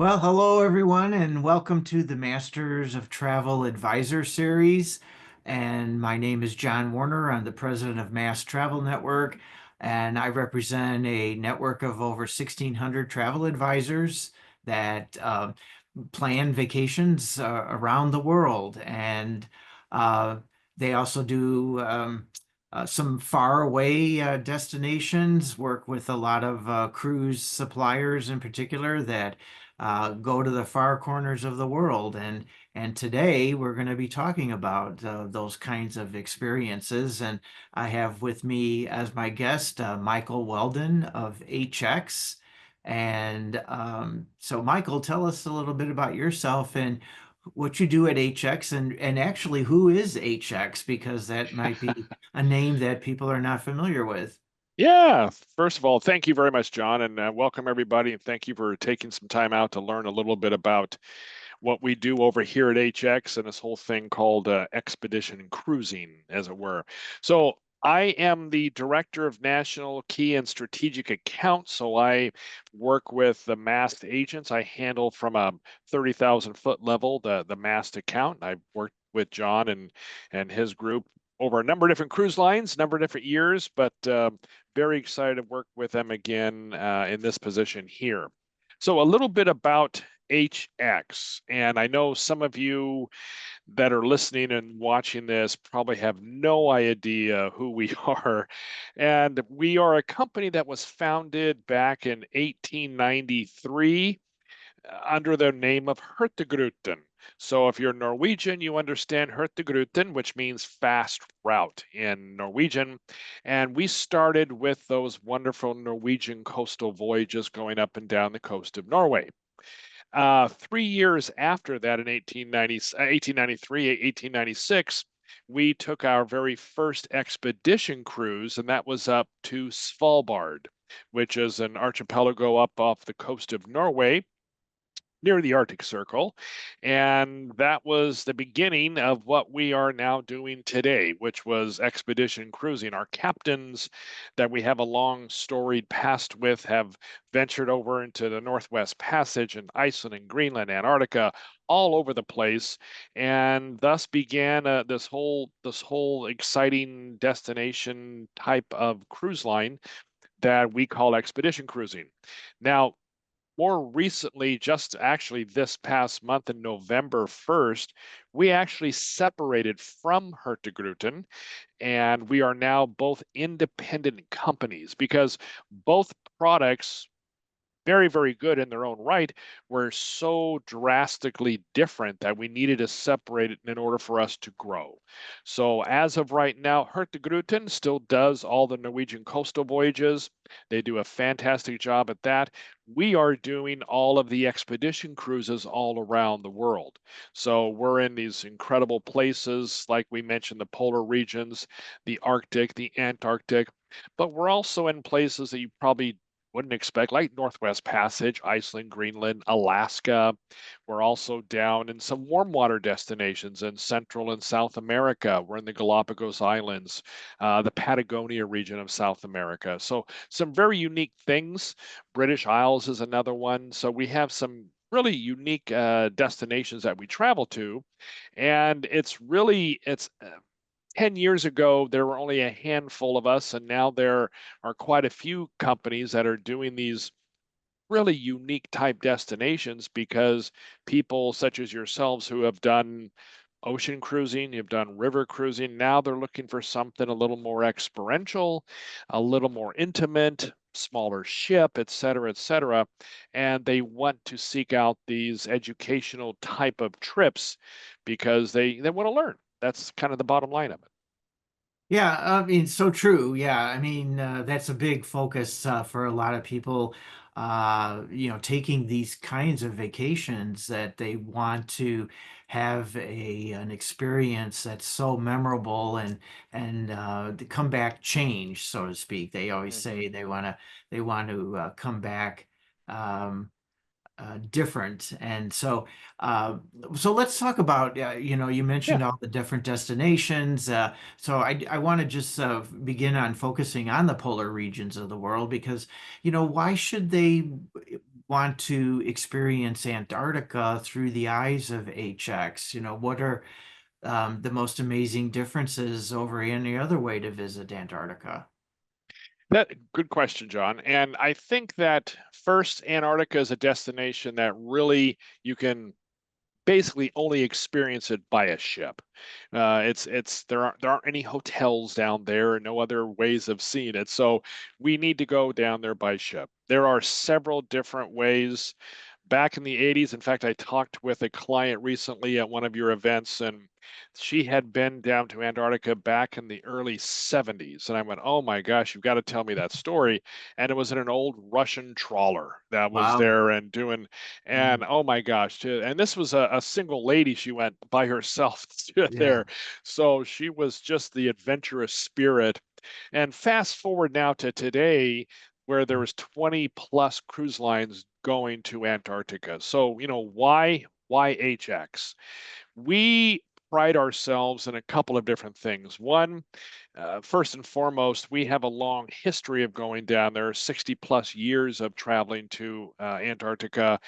Well, hello everyone, and welcome to the Masters of Travel Advisor series. And my name is John Werner. I'm the president of MAST Travel Network, and I represent a network of over 1,600 travel advisors that plan vacations around the world. And uh, they also do some far away destinations, work with a lot of cruise suppliers in particular that go to the far corners of the world. And today we're going to be talking about those kinds of experiences. And I have with me as my guest Michael Weldon of HX. And so, Michael, tell us a little bit about yourself and what you do at HX, and actually who is HX, because that might be a name that people are not familiar with. Yeah, first of all, thank you very much, John, and welcome everybody. And thank you for taking some time out to learn a little bit about what we do over here at HX and this whole thing called expedition cruising, as it were. So, I am the director of national key and strategic accounts. So, I work with the MAST agents. I handle from a 30,000-foot level the MAST account. I've worked with John and his group over a number of different cruise lines, number of different years, but very excited to work with them again in this position here. So a little bit about HX, and I know some of you that are listening and watching this probably have no idea who we are. And we are a company that was founded back in 1893 under the name of Hurtigruten. So if you're Norwegian, you understand Hurtigruten, which means fast route in Norwegian. And we started with those wonderful Norwegian coastal voyages going up and down the coast of Norway. 3 years after that, in 1893, 1896, we took our very first expedition cruise, and that was up to Svalbard, which is an archipelago up off the coast of Norway near the Arctic Circle. And that was the beginning of what we are now doing today, which was expedition cruising. Our captains that we have a long storied past with have ventured over into the Northwest Passage in Iceland and Greenland, Antarctica, all over the place, and thus began this whole exciting destination type of cruise line that we call expedition cruising. Now, more recently, just actually this past month in November 1st, we actually separated from Hurtigruten, and we are now both independent companies because both products, very, very good in their own right, were so drastically different that we needed to separate it in order for us to grow. So as of right now, Hurtigruten still does all the Norwegian coastal voyages. They do a fantastic job at that. We are doing all of the expedition cruises all around the world. So we're in these incredible places, like we mentioned, the polar regions, the Arctic, the Antarctic, but we're also in places that you probably wouldn't expect, like Northwest Passage, Iceland, Greenland, Alaska. We're also down in some warm water destinations in Central and South America. We're in the Galapagos Islands, the Patagonia region of South America. So some very unique things. British Isles is another one. So we have some really unique destinations that we travel to, and it's 10 years ago, there were only a handful of us, and now there are quite a few companies that are doing these really unique type destinations because people such as yourselves who have done ocean cruising, you've done river cruising, now they're looking for something a little more experiential, a little more intimate, smaller ship, et cetera, et cetera. And they want to seek out these educational type of trips because they want to learn. That's kind of the bottom line of it. Yeah, I mean, so true. Yeah, I mean, that's a big focus for a lot of people, taking these kinds of vacations that they want to have an experience that's so memorable and the comeback change, so to speak. They always Mhm. say they want to come back. Um, different. And so let's talk about, you Yeah. mentioned all the different destinations. So I want to just begin on focusing on the polar regions of the world because, why should they want to experience Antarctica through the eyes of HX? What are the most amazing differences over any other way to visit Antarctica? That good question, John. And I think that first, Antarctica is a destination that really you can basically only experience it by a ship. It's there aren't any hotels down there, no other ways of seeing it. So we need to go down there by ship. There are several different ways. Back in the 80s, in fact, I talked with a client recently at one of your events, and she had been down to Antarctica back in the early 70s. And I went, "Oh my gosh, you've got to tell me that story." And it was in an old Russian trawler that was Wow. there and doing, and Mm, oh my gosh, and this was a single lady. She went by herself yeah. there. So she was just the adventurous spirit. And fast forward now to today, where there was 20 plus cruise lines going to Antarctica. So, why HX? We pride ourselves in a couple of different things. One, first and foremost, we have a long history of going down there, 60 plus years of traveling to Antarctica,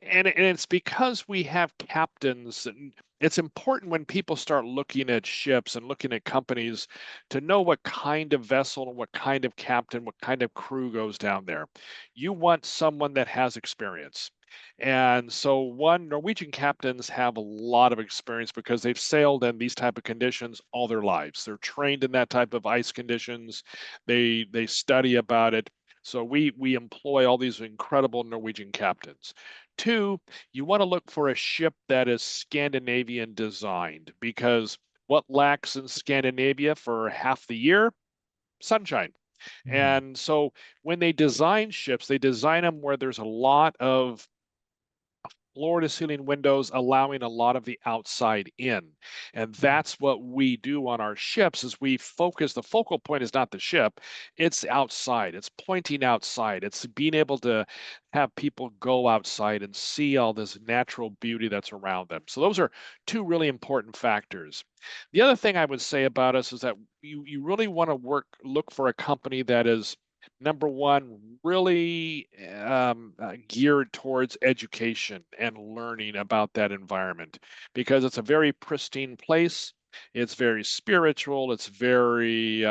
and it's because we have captains. And it's important when people start looking at ships and looking at companies to know what kind of vessel and what kind of captain, what kind of crew goes down there. You want someone that has experience. And so one, Norwegian captains have a lot of experience because they've sailed in these type of conditions all their lives. They're trained in that type of ice conditions. They study about it. So we employ all these incredible Norwegian captains. Two, you want to look for a ship that is Scandinavian designed because what lacks in Scandinavia for half the year? Sunshine. Mm, And so when they design ships, they design them where there's a lot of floor to ceiling windows allowing a lot of the outside in. And that's what we do on our ships is we focus, the focal point is not the ship, it's outside. It's pointing outside. It's being able to have people go outside and see all this natural beauty that's around them. So those are two really important factors. The other thing I would say about us is that you really want to look for a company that is number one, really geared towards education and learning about that environment because it's a very pristine place. It's very spiritual. It's very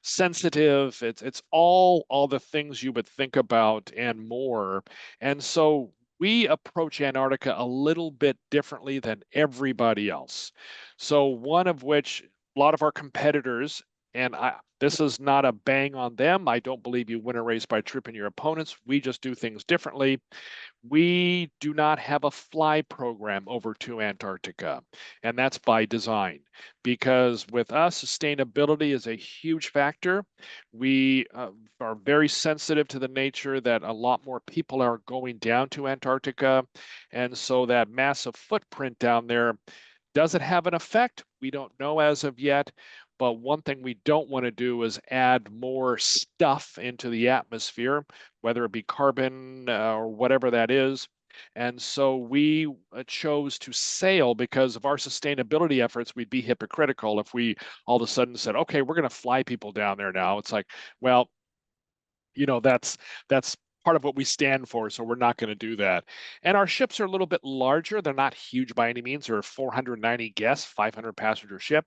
sensitive. It's all the things you would think about and more. And so we approach Antarctica a little bit differently than everybody else. So one of which a lot of our competitors, and this is not a bang on them. I don't believe you win a race by tripping your opponents. We just do things differently. We do not have a fly program over to Antarctica, and that's by design. Because with us, sustainability is a huge factor. We are very sensitive to the nature that a lot more people are going down to Antarctica. And so that massive footprint down there, does it have an effect? We don't know as of yet. But one thing we don't want to do is add more stuff into the atmosphere, whether it be carbon or whatever that is. And so we chose to sail because of our sustainability efforts. We'd be hypocritical if we all of a sudden said, okay, we're going to fly people down there now. It's like, well, that's part of what we stand for, so we're not going to do that. And our ships are a little bit larger. They're not huge by any means. They're 490 guests, 500 passenger ship.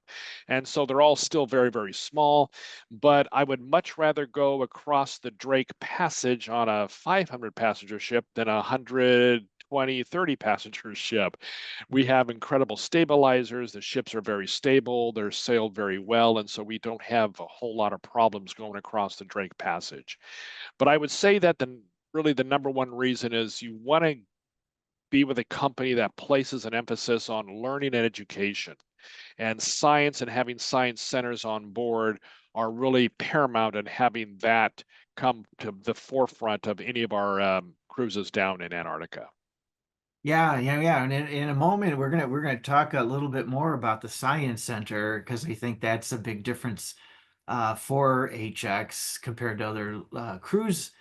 And so they're all still very, very small. But I would much rather go across the Drake Passage on a 500 passenger ship than a 120, 30 passenger ship. We have incredible stabilizers. The ships are very stable. They're sailed very well. And so we don't have a whole lot of problems going across the Drake Passage. But I would say that really the number one reason is you want to be with a company that places an emphasis on learning and education. And science and having science centers on board are really paramount in having that come to the forefront of any of our cruises down in Antarctica. yeah, yeah, yeah. And in a moment, we're gonna talk a little bit more about the Science Center because I think that's a big difference for HX compared to other cruise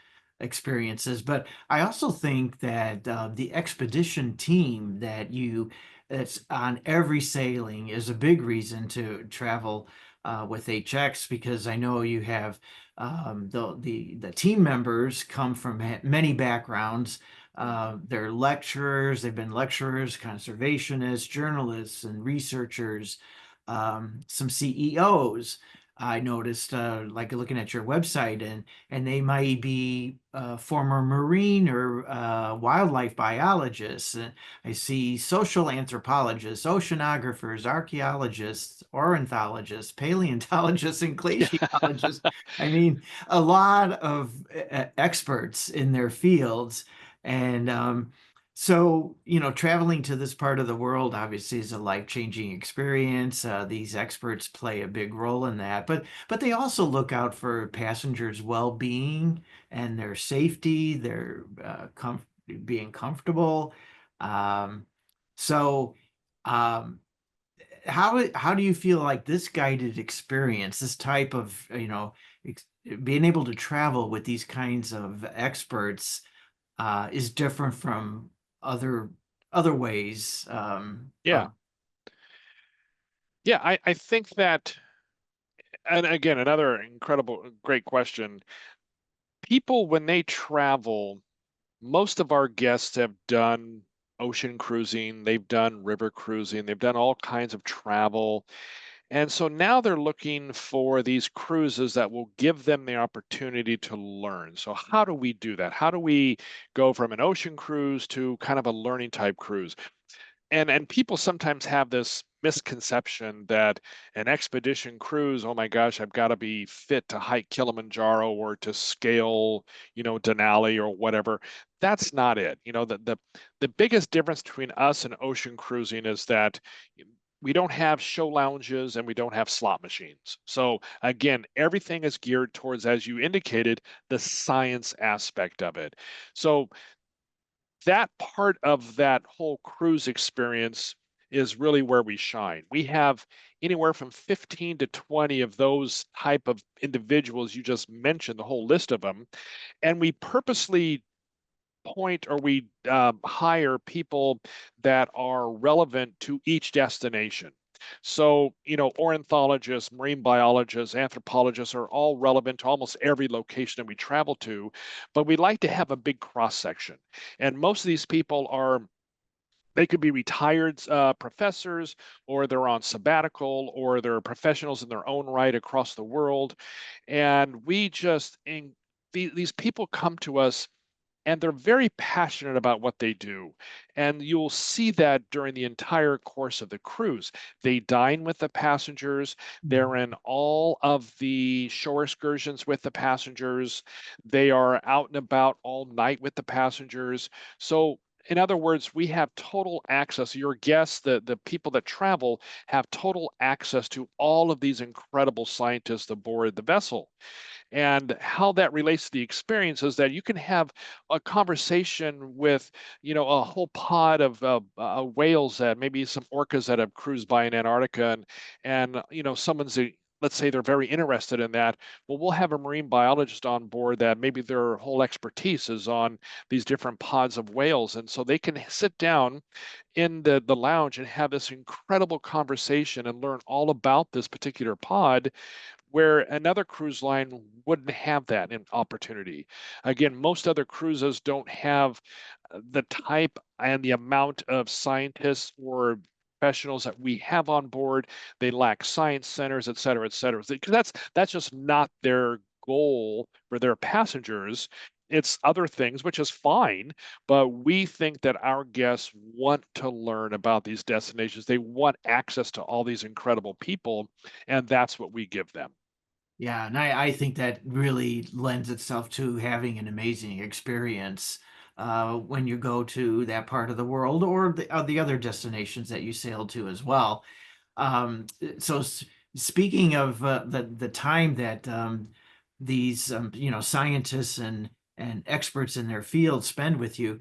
experiences. But I also think that the expedition team that's on every sailing is a big reason to travel with HX because I know you have The team members come from many backgrounds. They're lecturers, they've been lecturers, conservationists, journalists, and researchers, some CEOs. I noticed, like looking at your website, and they might be former marine or wildlife biologists. I see social anthropologists, oceanographers, archaeologists, ornithologists, paleontologists, and glaciologists. I mean, a lot of experts in their fields. And so, traveling to this part of the world obviously is a life-changing experience. These experts play a big role in that, but they also look out for passengers' well-being and their safety, their being comfortable. Um, so, um, how do you feel like this guided experience, this type of, ex being able to travel with these kinds of experts, is different from other other ways Yeah. of Yeah, I think that, and again, another incredible, great question. People, when they travel, most of our guests have done ocean cruising, they've done river cruising, they've done all kinds of travel. And so now they're looking for these cruises that will give them the opportunity to learn. So, how do we do that? How do we go from an ocean cruise to kind of a learning type cruise? And people sometimes have this misconception that an expedition cruise, oh my gosh, I've got to be fit to hike Kilimanjaro or to scale, Denali or whatever. That's not it. The biggest difference between us and ocean cruising is that we don't have show lounges and we don't have slot machines. So again, everything is geared towards, as you indicated, the science aspect of it. So that part of that whole cruise experience is really where we shine. We have anywhere from 15 to 20 of those type of individuals you just mentioned, the whole list of them, and we purposely point or we hire people that are relevant to each destination. So, ornithologists, marine biologists, anthropologists are all relevant to almost every location that we travel to, but we like to have a big cross section. And most of these people they could be retired professors, or they're on sabbatical, or they're professionals in their own right across the world. And these people come to us and they're very passionate about what they do. And you'll see that during the entire course of the cruise. They dine with the passengers, they're in all of the shore excursions with the passengers, they are out and about all night with the passengers. So, in other words, we have total access. Your guests, the people that travel, have total access to all of these incredible scientists aboard the vessel. And how that relates to the experience is that you can have a conversation with, a whole pod of whales, that maybe some orcas that have cruised by in Antarctica, and someone's let's say they're very interested in that. Well, we'll have a marine biologist on board that maybe their whole expertise is on these different pods of whales, and so they can sit down in the lounge and have this incredible conversation and learn all about this particular pod, where another cruise line wouldn't have that in opportunity. Again, most other cruises don't have the type and the amount of scientists or professionals that we have on board. They lack science centers, et cetera, et cetera. Because that's just not their goal for their passengers. It's other things, which is fine, but we think that our guests want to learn about these destinations. They want access to all these incredible people, and that's what we give them. Yeah, and I think that really lends itself to having an amazing experience when you go to that part of the world or the other destinations that you sail to as well. So speaking of the time that these scientists and experts in their field spend with you,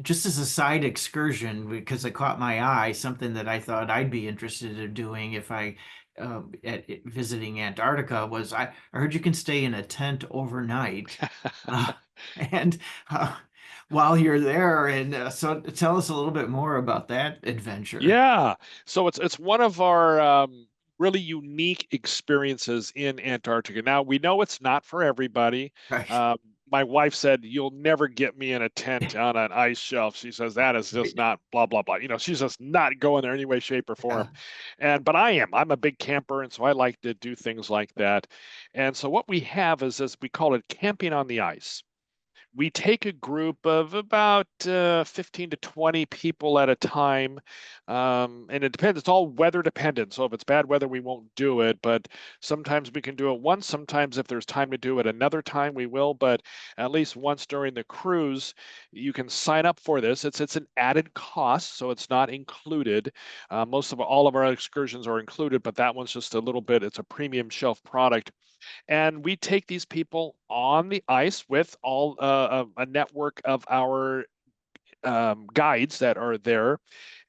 just as a side excursion, because it caught my eye, something that I thought I'd be interested in doing if I visiting Antarctica was I heard you can stay in a tent overnight, uh, and uh, while you're there, and so tell us a little bit more about that adventure. Yeah. So it's one of our really unique experiences in Antarctica. Now, we know it's not for everybody. Right. Um, my wife said, "You'll never get me in a tent on an ice shelf." She says, "That is just Right. not blah, blah, blah." She's just not going there any way, shape, or Yeah. form. But I am. I'm a big camper. And so I like to do things like that. And so what we have is this, we call it camping on the ice. We take a group of about 15 to 20 people at a time. And it depends, it's all weather dependent. So if it's bad weather, we won't do it. But sometimes we can do it once. Sometimes, if there's time to do it another time, we will. But at least once during the cruise, you can sign up for this. It's an added cost, so it's not included. Most of all of our excursions are included, but that one's just a little bit, it's a premium shelf product. And we take these people on the ice with all a network of our guides that are there,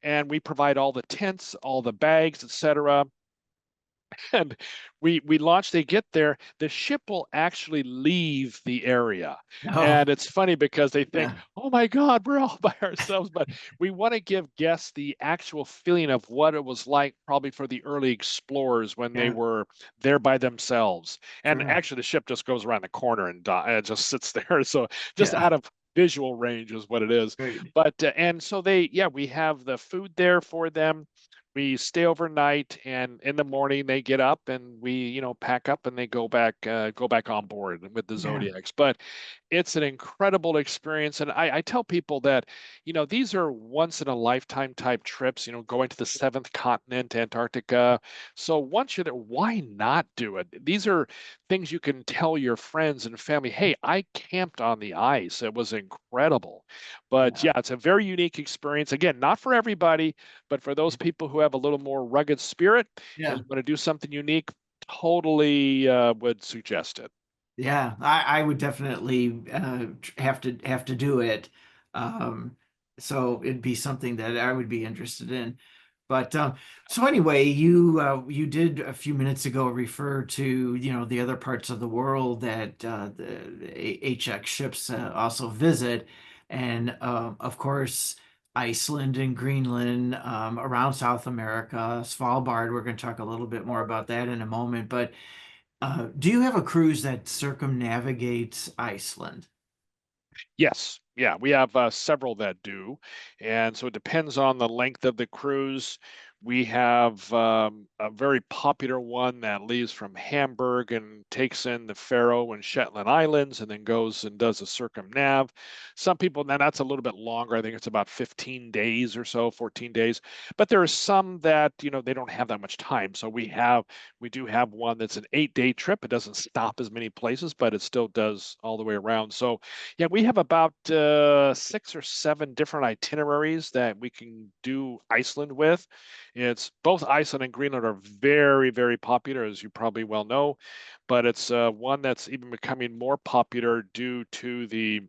and we provide all the tents, all the bags, etc. And we launch, they get there, the ship will actually leave the area. No. And it's funny because they think, Yeah. oh my God, we're all by ourselves. But we want to give guests the actual feeling of what it was like probably for the early explorers when they Yeah. were there by themselves. And Sure. actually the ship just goes around the corner and it just sits there. So just Yeah. out of visual range is what it is. Great. But and so they, yeah, we have the food there for them. We stay overnight, and in the morning they get up and we, pack up and they go back on board with the Yeah. Zodiacs. But it's an incredible experience, and I tell people that, these are once in a lifetime type trips. Going to the seventh continent, Antarctica. So once you're there, why not do it? These are things you can tell your friends and family. Hey, I camped on the ice. It was incredible. But Yeah. yeah, it's a very unique experience. Again, not for everybody, but for those people who have a little more rugged spirit and Yeah. you want to do something unique, totally would suggest it. Yeah, I would definitely have to do it. Um, so it'd be something that I would be interested in. But so anyway, you did a few minutes ago refer to the other parts of the world that the HX ships also visit, and of course Iceland and Greenland, around South America, Svalbard. We're going to talk a little bit more about that in a moment, but. Do you have a cruise that circumnavigates Iceland? Yes. Yeah, we have several that do. And so it depends on the length of the cruise. We have a very popular one that leaves from Hamburg and takes in the Faroe and Shetland Islands and then goes and does a circumnav. Some people, now that's a little bit longer. I think it's about 15 days or so, 14 days. But there are some that, they don't have that much time. So we do have one that's an 8-day trip. It doesn't stop as many places, but it still does all the way around. So yeah, we have about 6 or 7 different itineraries that we can do Iceland with. It's both Iceland and Greenland are very, very popular, as you probably well know, but it's one that's even becoming more popular due to the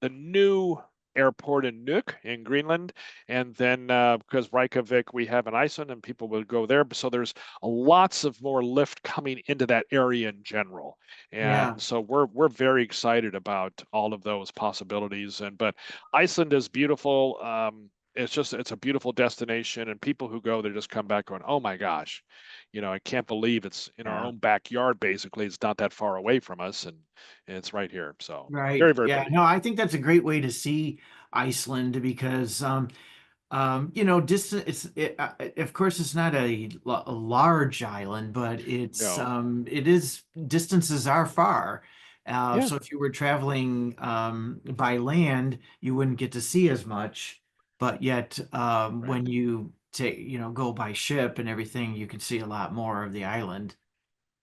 new airport in Nuuk in Greenland, and then because Reykjavik we have in Iceland, and people will go there. So there's lots of more lift coming into that area in general. Yeah, And so we're very excited about all of those possibilities. But Iceland is beautiful. It's a beautiful destination, and people who go there just come back going, "Oh my gosh, I can't believe it's in our yeah, own backyard. Basically, it's not that far away from us, and it's right here." So right. very, very Yeah, pretty. no, I think that's a great way to see Iceland because distance. Of course, it's not a large island, but No, it is distances are far. yeah, So if you were traveling by land, you wouldn't get to see as much, but yet right. when you take go by ship and everything, you can see a lot more of the island.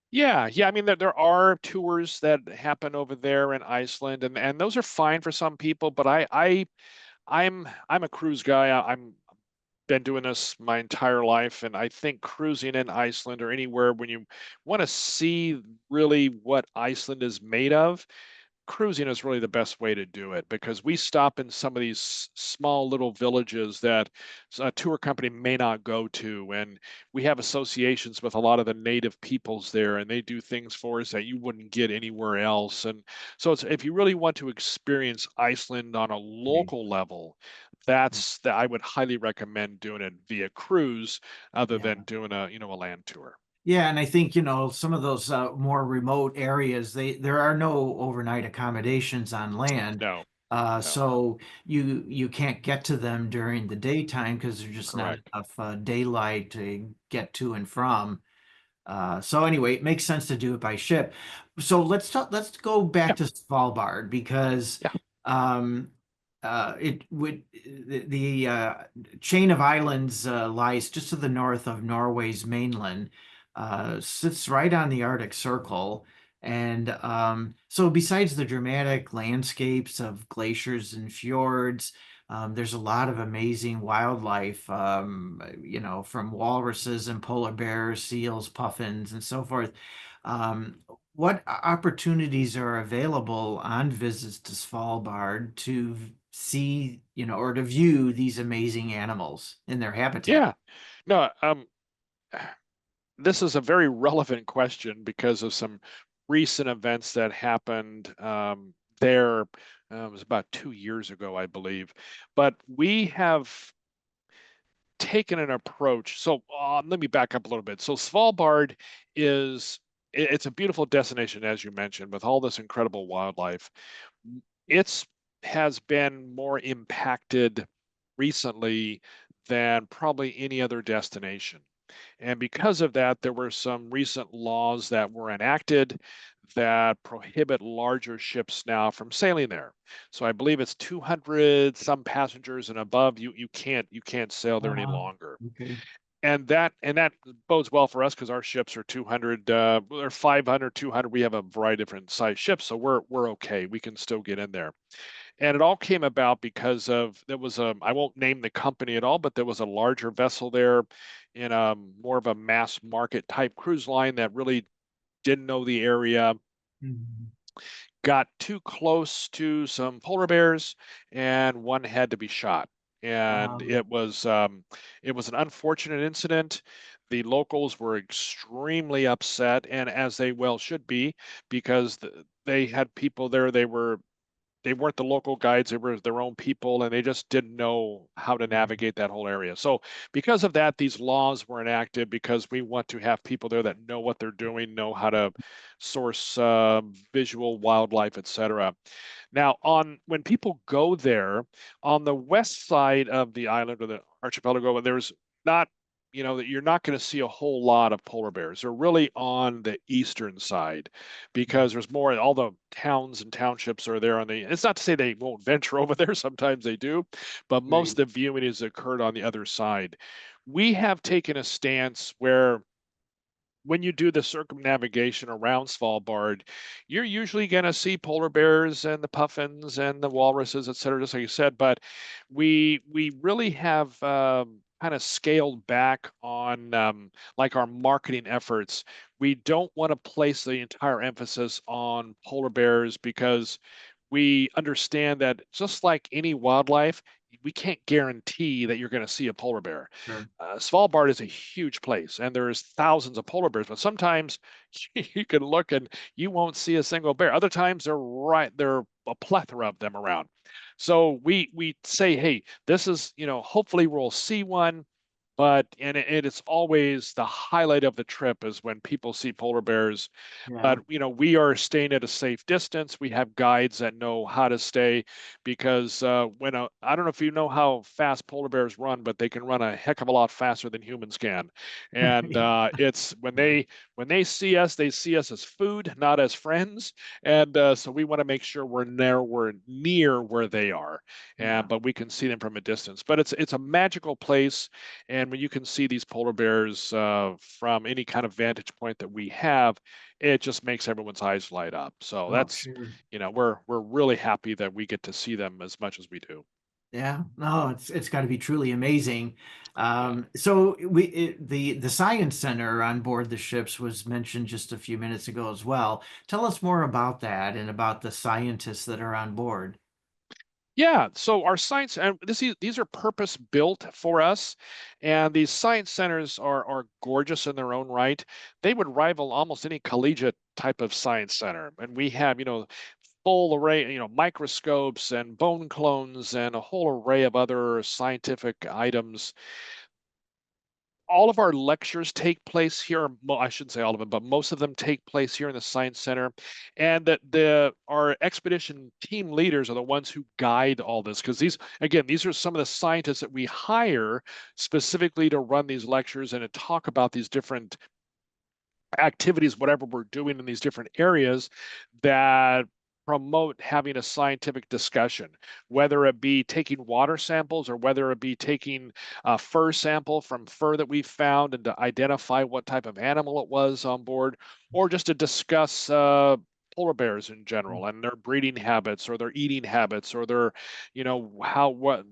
Yeah, yeah. I mean, there are tours that happen over there in Iceland, and those are fine for some people. But I'm a cruise guy. I'm been doing this my entire life, and I think cruising in Iceland or anywhere when you want to see really what Iceland is made of, cruising is really the best way to do it because we stop in some of these small little villages that a tour company may not go to. And we have associations with a lot of the native peoples there, and they do things for us that you wouldn't get anywhere else. And so if you really want to experience Iceland on a Right. local level, that's that I would highly recommend doing it via cruise other Yeah. than doing a, a land tour. Yeah, and I think, some of those more remote areas, there are no overnight accommodations on land. No, no, So you can't get to them during the daytime because there's just not correct. enough daylight to get to and from. So anyway, it makes sense to do it by ship. So let's go Yeah, back to Svalbard because yeah, um, it would the chain of islands lies just to the north of Norway's mainland, sits right on the Arctic Circle. And so besides the dramatic landscapes of glaciers and fjords, there's a lot of amazing wildlife, from walruses and polar bears, seals, puffins, and so forth. Um, what opportunities are available on visits to Svalbard to see, or to view these amazing animals in their habitat? yeah. No, this is a very relevant question because of some recent events that happened there. It was about 2 years ago, I believe. But we have taken an approach. So let me back up a little bit. So Svalbard is it's a beautiful destination, as you mentioned, with all this incredible wildlife. It's has been more impacted recently than probably any other destination. And because of that, there were some recent laws that were enacted that prohibit larger ships now from sailing there. So I believe it's 200 some passengers and above. You can't sail there any longer. Okay. And that bodes well for us because our ships are 200 or 500, 200. We have a variety of different size ships, so we're okay. We can still get in there. And it all came about because of there was a I won't name the company at all, but there was a larger vessel there in a more of a mass market type cruise line that really didn't know the area, Mhm. got too close to some polar bears, and one had to be shot. And Um, it was an unfortunate incident. The locals were extremely upset, and as they well should be, because they had people there. They weren't the local guides, they were their own people, and they just didn't know how to navigate that whole area. So, because of that, these laws were enacted because we want to have people there that know what they're doing, know how to source visual wildlife, etc. Now, on when people go there, on the west side of the island or the archipelago, there's not, that you're not going to see a whole lot of polar bears. They're really on the eastern side because there's more, all the towns and townships are there on the, it's not to say they won't venture over there, sometimes they do, but most right. of the viewing is occurred on the other side. We have taken a stance where when you do the circumnavigation around Svalbard, you're usually going to see polar bears and the puffins and the walruses, et cetera, just like you said. But we really have kind of scaled back on like our marketing efforts. We don't want to place the entire emphasis on polar bears because we understand that just like any wildlife, we can't guarantee that you're going to see a polar bear. Sure. Svalbard is a huge place, and there's thousands of polar bears. But sometimes you can look and you won't see a single bear. Other times there are a plethora of them around. So we say, hey, this is hopefully we'll see one. But it's always the highlight of the trip is when people see polar bears, Yeah. but we are staying at a safe distance. We have guides that know how to stay because I don't know if you know how fast polar bears run, but they can run a heck of a lot faster than humans can. And Yeah. it's when they see us, they see us as food, not as friends. And so we want to make sure we're near where they are, and Yeah. but we can see them from a distance. But it's a magical place, and when you can see these polar bears from any kind of vantage point that we have, it just makes everyone's eyes light up. So Oh, that's, sure. we're really happy that we get to see them as much as we do. Yeah, no, it's got to be truly amazing. Yeah. So the science center on board the ships was mentioned just a few minutes ago as well. Tell us more about that and about the scientists that are on board. Yeah, so our science and these are purpose built for us, and these science centers are gorgeous in their own right. They would rival almost any collegiate type of science center, and we have full array, microscopes and bone clones and a whole array of other scientific items. All of our lectures take place here. I shouldn't say all of them, but most of them take place here in the Science Center. And that our expedition team leaders are the ones who guide all this, because these are some of the scientists that we hire specifically to run these lectures and to talk about these different activities, whatever we're doing in these different areas that promote having a scientific discussion, whether it be taking water samples or whether it be taking a fur sample from fur that we found and to identify what type of animal it was on board, or just to discuss polar bears in general and their breeding habits or their eating habits or their, what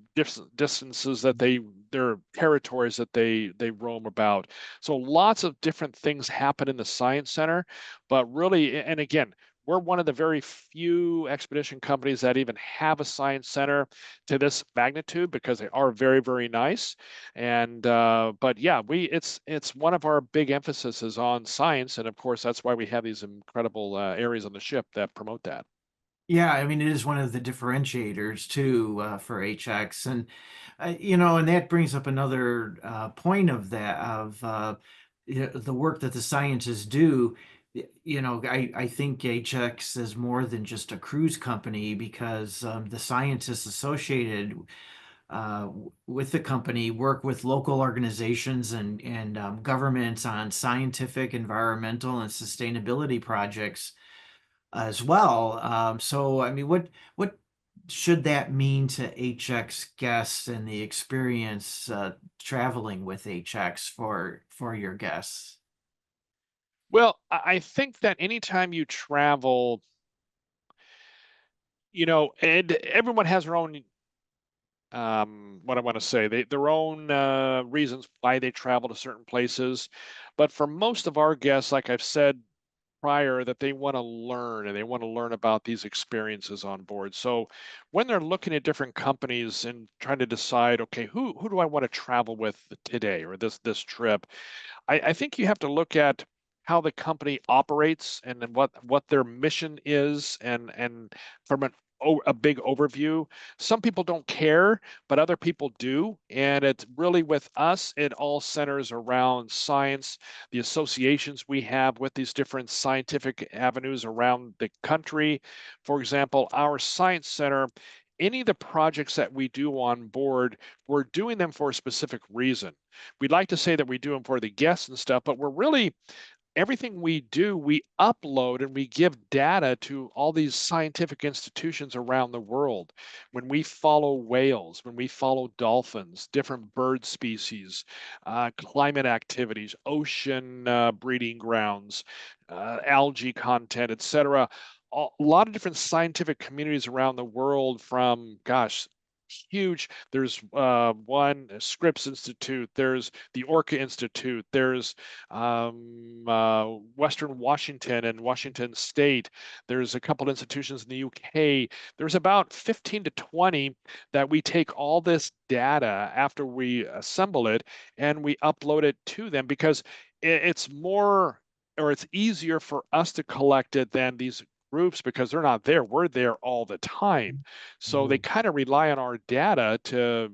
distances that their territories that they roam about. So lots of different things happen in the Science Center, but really, and again, we're one of the very few expedition companies that even have a science center to this magnitude because they are very, very nice. And but yeah, it's one of our big emphases on science, and of course that's why we have these incredible areas on the ship that promote that. Yeah, I mean, it is one of the differentiators too for HX, and and that brings up another point of that of the work that the scientists do. I think HX is more than just a cruise company because the scientists associated with the company work with local organizations and governments on scientific, environmental, and sustainability projects as well. So, I mean, what should that mean to HX guests and the experience traveling with HX for your guests? Well, I think that anytime you travel, and everyone has their own what I want to say, their own reasons why they travel to certain places. But for most of our guests, like I've said prior, that they want to learn and they want to learn about these experiences on board. So when they're looking at different companies and trying to decide, okay, who do I want to travel with today or this trip? I think you have to look at how the company operates and then what their mission is and from a big overview. Some people don't care, but other people do. And it's really with us, it all centers around science, the associations we have with these different scientific avenues around the country. For example, our science center, any of the projects that we do on board, we're doing them for a specific reason. We'd like to say that we do them for the guests and stuff, but we're really everything we do, we upload and we give data to all these scientific institutions around the world. When we follow whales, when we follow dolphins, different bird species, climate activities, ocean breeding grounds, algae content, etc. A lot of different scientific communities around the world from, gosh, huge. There's one Scripps Institute. There's the Orca Institute. There's Western Washington and Washington State. There's a couple institutions in the UK. There's about 15 to 20 that we take all this data after we assemble it and we upload it to them because it's more or it's easier for us to collect it than these groups because they're not there. We're there all the time. So they Mhm. kind of rely on our data to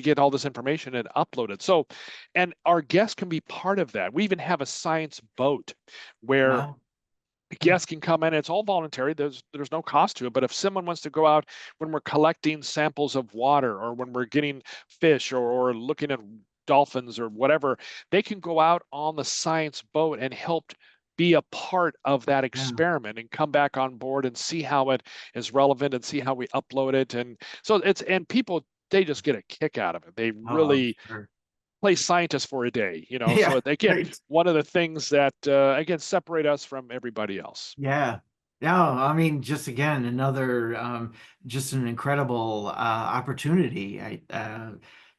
get all this information and upload it. So, and our guests can be part of that. We even have a science boat where Wow. guests can come in. It's all voluntary. There's no cost to it. But if someone wants to go out when we're collecting samples of water or when we're getting fish or looking at dolphins or whatever, they can go out on the science boat and help be a part of that Yeah. experiment and come back on board and see how it is relevant and see how we upload it. And so and people, they just get a kick out of it. They Oh, I'm really sure. play scientist for a day, Yeah. so again, Right. one of the things that again separate us from everybody else. Yeah. No, I mean, just again, another just an incredible opportunity.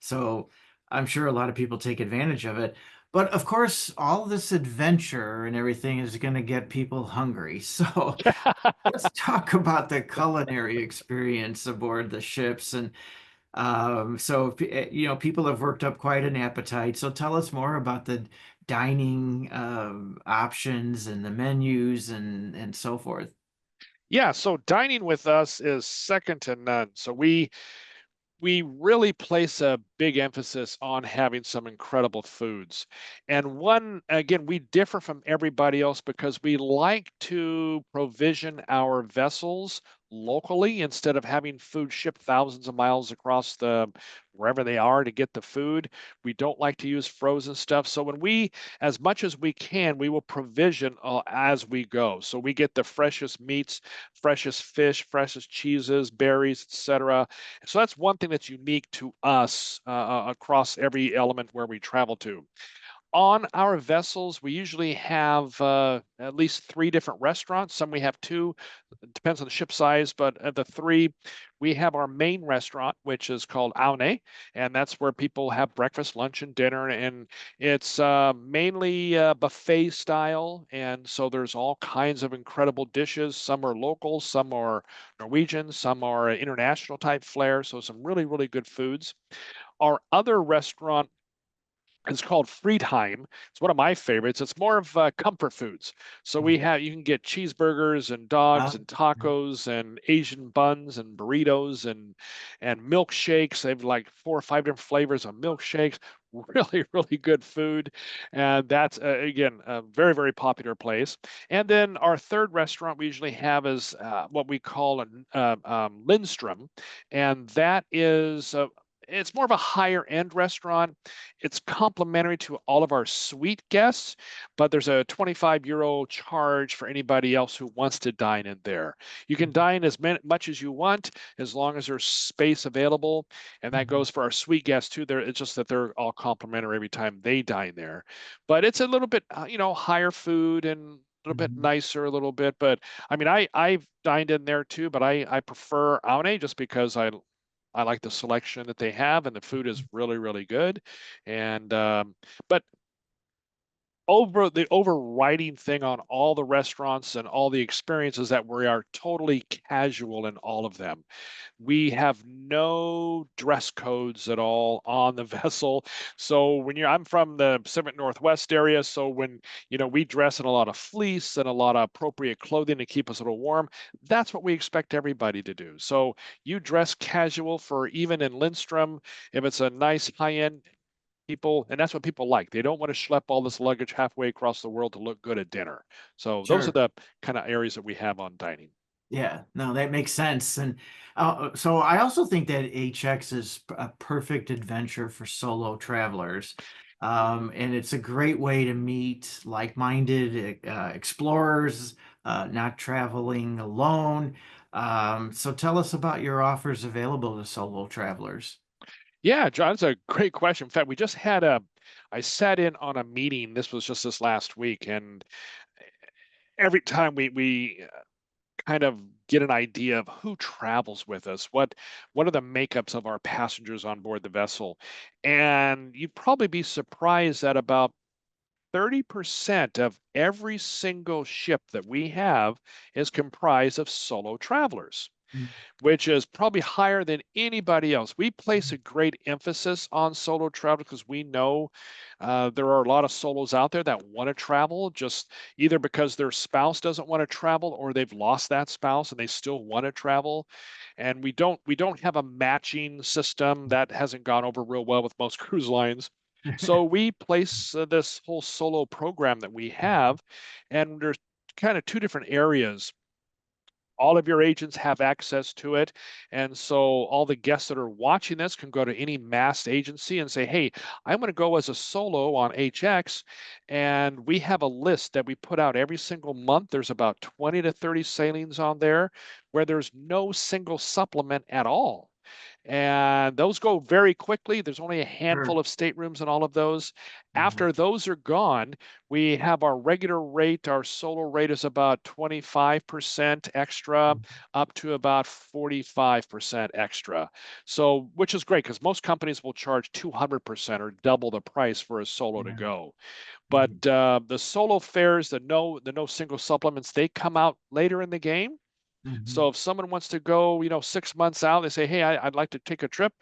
So I'm sure a lot of people take advantage of it. But of course, all this adventure and everything is going to get people hungry. So let's talk about the culinary experience aboard the ships. And people have worked up quite an appetite. So tell us more about the dining options and the menus and so forth. Yeah, so dining with us is second to none. So we really place a big emphasis on having some incredible foods. And one, again, we differ from everybody else because we like to provision our vessels locally instead of having food shipped thousands of miles across the wherever they are to get the food. We don't like to use frozen stuff. So when we, as much as we can, we will provision as we go. So we get the freshest meats, freshest fish, freshest cheeses, berries, etc. So that's one thing that's unique to us across every element where we travel to. On our vessels, we usually have at least three different restaurants. Some we have two, it depends on the ship size, but the three, we have our main restaurant, which is called Aune, and that's where people have breakfast, lunch, and dinner. And it's mainly buffet style. And so there's all kinds of incredible dishes. Some are local, some are Norwegian, some are international type flair. So some really, really good foods. Our other restaurant, it's called Friedheim. It's one of my favorites. It's more of comfort foods. So we have you can get cheeseburgers and dogs Uh, and tacos and Asian buns and burritos and milkshakes. They have like four or five different flavors of milkshakes. Really, really good food, and that's again a very, very popular place. And then our third restaurant we usually have is what we call a Lindstrom, and that is. It's more of a higher end restaurant. It's complimentary to all of our suite guests, but there's a 25 € charge for anybody else who wants to dine in there. You can dine as much as you want as long as there's space available, and that goes for our suite guests too. It's just that they're all complimentary every time they dine there, but it's a little bit higher food and a little bit nicer a little bit. But I mean, I've dined in there too, but I prefer Aune just because I like the selection that they have, and the food is really, really good. And but the overriding thing on all the restaurants and all the experiences that we are totally casual in all of them. We have no dress codes at all on the vessel. So I'm from the Pacific Northwest area, so when we dress in a lot of fleece and a lot of appropriate clothing to keep us a little warm, that's what we expect everybody to do. So you dress casual for even in Lindstrom, if it's a nice high-end people, and that's what people like. They don't want to schlep all this luggage halfway across the world to look good at dinner. So those are sure. the kind of areas that we have on dining. Yeah, no, that makes sense. And so I also think that HX is a perfect adventure for solo travelers. And it's a great way to meet like-minded explorers, not traveling alone. So tell us about your offers available to solo travelers. Yeah, John, it's a great question. In fact, I sat in on a meeting. This was just this last week, and every time we kind of get an idea of who travels with us, what are the makeups of our passengers on board the vessel, and you'd probably be surprised that about 30% of every single ship that we have is comprised of solo travelers, which is probably higher than anybody else. We place a great emphasis on solo travel because we know there are a lot of solos out there that want to travel just either because their spouse doesn't want to travel or they've lost that spouse and they still want to travel. And we don't have a matching system that hasn't gone over real well with most cruise lines. So we place this whole solo program that we have, and there's kind of two different areas. All of your agents have access to it. And so all the guests that are watching this can go to any MAST agency and say, hey, I'm going to go as a solo on HX. And we have a list that we put out every single month. There's about 20 to 30 sailings on there where there's no single supplement at all. And those go very quickly. There's only a handful Sure. of staterooms in all of those. Mhm. After those are gone, we have our regular rate. Our solo rate is about 25% extra, up to about 45% extra. So, which is great because most companies will charge 200% or double the price for a solo to Yeah. go. But Mhm. the solo fares, the no single supplements, they come out later in the game. So Mhm. if someone wants to go, 6 months out, they say, "Hey, I'd like to take a trip."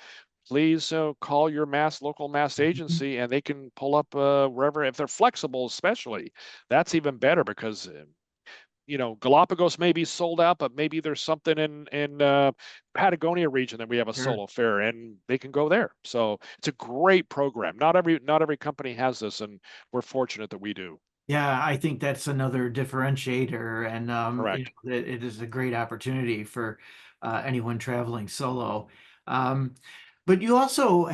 Please call your local mass Mhm. agency, and they can pull up wherever. If they're flexible, especially, that's even better because Galapagos may be sold out, but maybe there's something in Patagonia region that we have a Sure. solo fair, and they can go there. So it's a great program. Not every company has this, and we're fortunate that we do. Yeah, I think that's another differentiator, and Correct. it is a great opportunity for anyone traveling solo. Um, but you also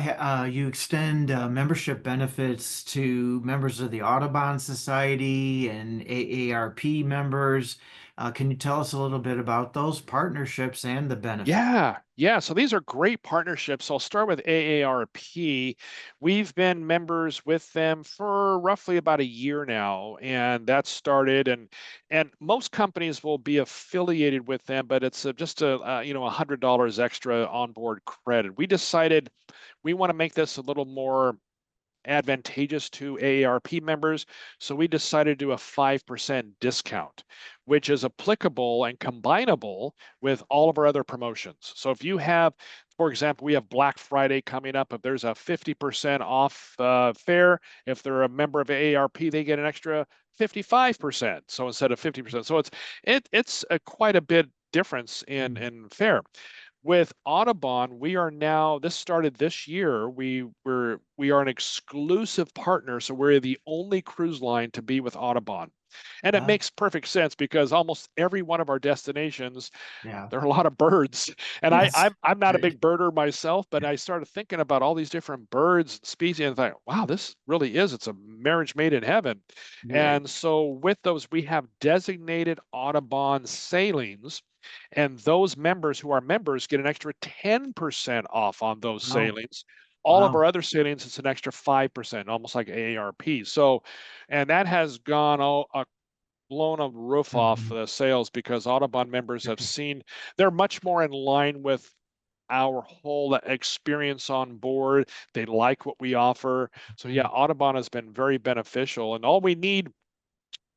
you extend membership benefits to members of the Audubon Society and AARP members. Can you tell us a little bit about those partnerships and the benefit? Yeah, yeah. So these are great partnerships. I'll start with AARP. We've been members with them for roughly about a year now, and that started. And most companies will be affiliated with them, but it's just $100 extra onboard credit. We decided we want to make this a little more advantageous to AARP members. So we decided to do a 5% discount, which is applicable and combinable with all of our other promotions. So if you have, for example, we have Black Friday coming up. If there's a 50% off fare, if they're a member of AARP, they get an extra 55%. So instead of 50%. So it's quite a bit difference in fare. With Audubon, this started this year. We are an exclusive partner, so we're the only cruise line to be with Audubon. And it Uh, makes perfect sense because almost every one of our destinations, yeah. there are a lot of birds. And I, Yes. I'm not a Right. big birder myself, but I started thinking about all these different birds and species and thought, wow, this really is, it's a marriage made in heaven. Right. And so with those, we have designated Audubon sailings, and those members who are members get an extra 10% off on those Oh, sailings. All of wow. our other sailings, it's an extra 5%, almost like AARP. So, and that has gone blown a roof off Mhm. the sales because Audubon members have seen they're much more in line with our whole experience on board. They like what we offer. So yeah, Mhm. Audubon has been very beneficial. And all we need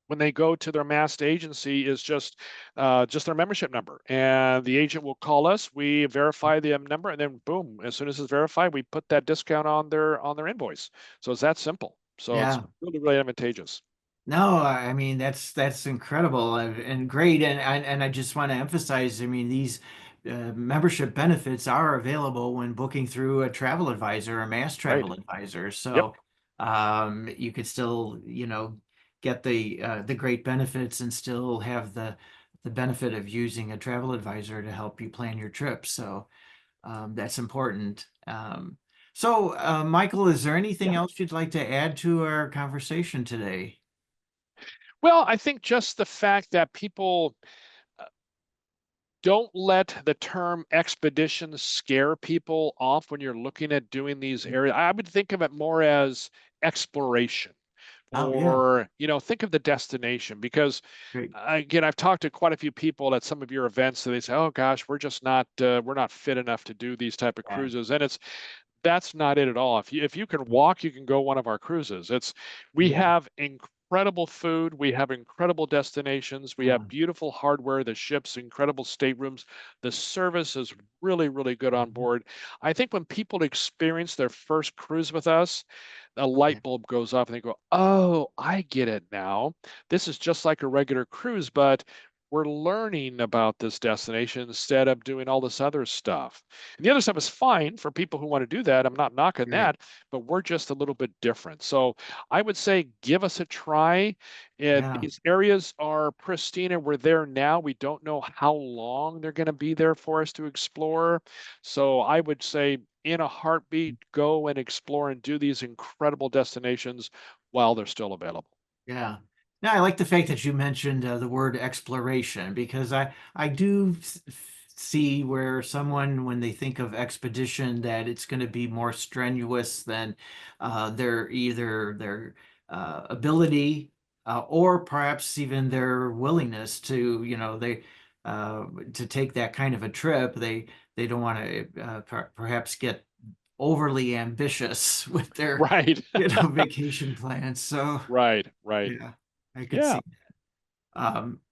when they go to their MAST agency is just their membership number, and the agent will call us. We verify the number, and then boom, as soon as it's verified, we put that discount on their invoice. So it's that simple. So it's Yeah. really really advantageous. No, I mean that's incredible and great, and I just want to emphasize. I mean, these membership benefits are available when booking through a travel advisor or mass Right. travel advisor. Yep. So you could still, get the great benefits and still have the benefit of using a travel advisor to help you plan your trip. So that's important. Michael, is there anything Yeah. else you'd like to add to our conversation today? Well, I think just the fact that people don't let the term expedition scare people off when you're looking at doing these areas. I would think of it more as exploration, Oh, yeah. or think of the destination, because Great. again, I've talked to quite a few people at some of your events, and they say, oh gosh, we're not fit enough to do these type of Yeah. cruises. And that's not it at all. If you can walk, you can go one of our cruises. We Yeah. have incredible food, we have incredible destinations, we Yeah. have beautiful hardware, the ships, incredible staterooms. The service is really, really good on Mhm. board. I think when people experience their first cruise with us, a Yeah. light bulb goes off and they go, "Oh, I get it now. This is just like a regular cruise, but we're learning about this destination instead of doing all this other stuff." And the other stuff is fine for people who want to do that. I'm not knocking Great. that, but we're just a little bit different. So I would say give us a try. Yeah. These areas are pristine and we're there now. We don't know how long they're going to be there for us to explore. So I would say in a heartbeat, go and explore and do these incredible destinations while they're still available. Yeah. Now, I like the fact that you mentioned the word exploration because I do see where someone, when they think of expedition, that it's going to be more strenuous than their either their ability or perhaps even their willingness to, to take that kind of a trip. They don't want to perhaps get overly ambitious with their, Right. vacation plans. So. Right. Right. Yeah, I could Yeah. see.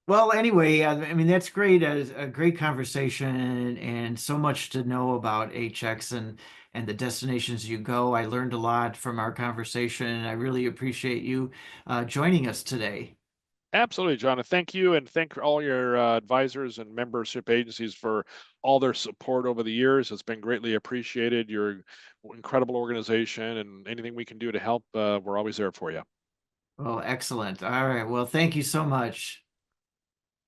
Well, anyway, I mean that's great. A great conversation and so much to know about HX and the destinations you go. I learned a lot from our conversation, and I really appreciate you joining us today. Absolutely, John. And thank you, and thank all your advisors and membership agencies for all their support over the years. It's been greatly appreciated. You're an incredible organization, and anything we can do to help, we're always there for you. Oh, excellent. All right. Well, thank you so much.